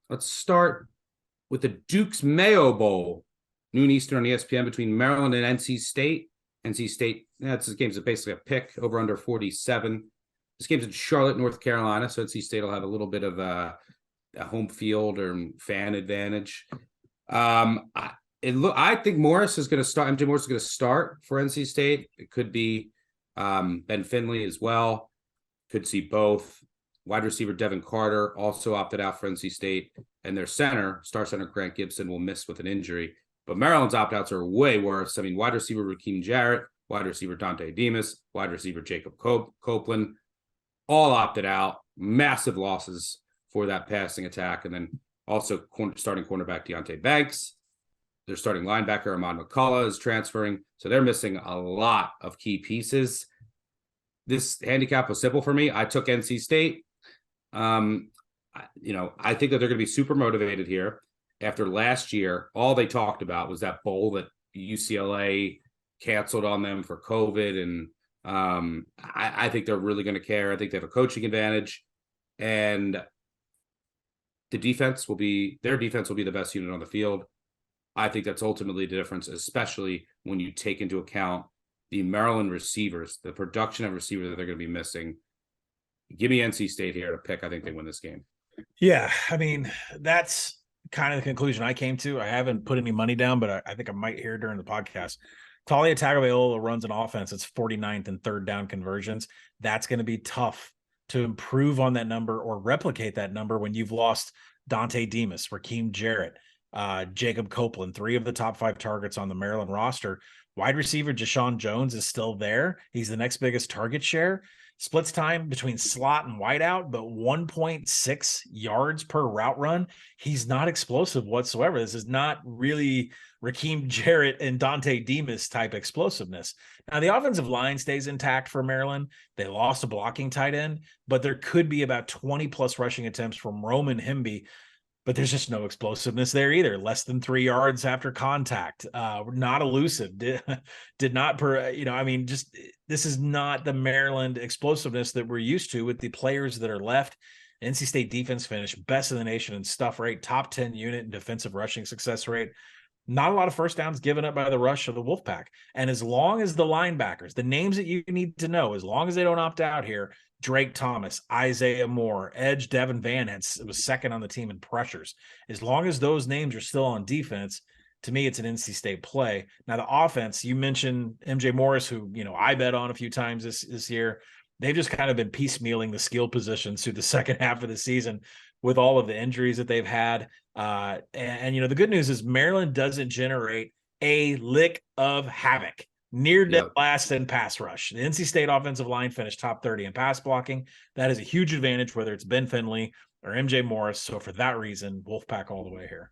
Let's start with the Duke's Mayo Bowl, noon Eastern on ESPN between Maryland and NC State. NC State, this game's basically a pick over under 47. This game's in Charlotte, North Carolina, so NC State will have a little bit of a home field or fan advantage. I think Morris is going to start. MJ Morris is going to start for NC State. It could be Ben Finley as well. Could see both. Wide receiver Devin Carter also opted out for NC State, and their star center Grant Gibson will miss with an injury. But Maryland's opt-outs are way worse. I mean, wide receiver Rakeem Jarrett, wide receiver Dante Demas, wide receiver Jacob Copeland, all opted out. Massive losses for that passing attack. And then also starting cornerback Deontay Banks. Their starting linebacker Ahmad McCullough is transferring. So they're missing a lot of key pieces. This handicap was simple for me. I took NC State. I think that they're going to be super motivated here. After last year, all they talked about was that bowl that UCLA canceled on them for COVID. And I think they're really going to care. I think they have a coaching advantage. And their defense will be the best unit on the field. I think that's ultimately the difference, especially when you take into account the Maryland receivers, the production of receivers that they're going to be missing. Give me NC State here to pick. I think they win this game. Yeah, I mean, that's kind of the conclusion I came to. I haven't put any money down, but I think I might hear during the podcast. Talia Tagovailoa runs an offense that's 49th in third down conversions. That's going to be tough to improve on that number or replicate that number when you've lost Dante Demas, Rakeem Jarrett, Jacob Copeland, 3 of the top 5 targets on the Maryland roster. Wide receiver Deshaun Jones is still there. He's the next biggest target share. Splits time between slot and wideout, but 1.6 yards per route run. He's not explosive whatsoever. This is not really Rakeem Jarrett and Dante Demas type explosiveness. Now, the offensive line stays intact for Maryland. They lost a blocking tight end, but there could be about 20 plus rushing attempts from Roman Hemby. But there's just no explosiveness there either. Less than 3 yards after contact. Not elusive. Did not this is not the Maryland explosiveness that we're used to with the players that are left. NC State defense finished best in the nation in stuff rate, top 10 unit in defensive rushing success rate. Not a lot of first downs given up by the rush of the Wolfpack. And as long as the linebackers, the names that you need to know, as long as they don't opt out here, Drake Thomas, Isaiah Moore, Edge Devin Van was second on the team in pressures. As long as those names are still on defense, to me, it's an NC State play. Now, the offense, you mentioned MJ Morris, who, I bet on a few times this year. They've just kind of been piecemealing the skill positions through the second half of the season with all of the injuries that they've had. The good news is Maryland doesn't generate a lick of havoc. Near dead last in pass rush. The NC State offensive line finished top 30 in pass blocking. That is a huge advantage, whether it's Ben Finley or MJ Morris. So for that reason, Wolfpack all the way here.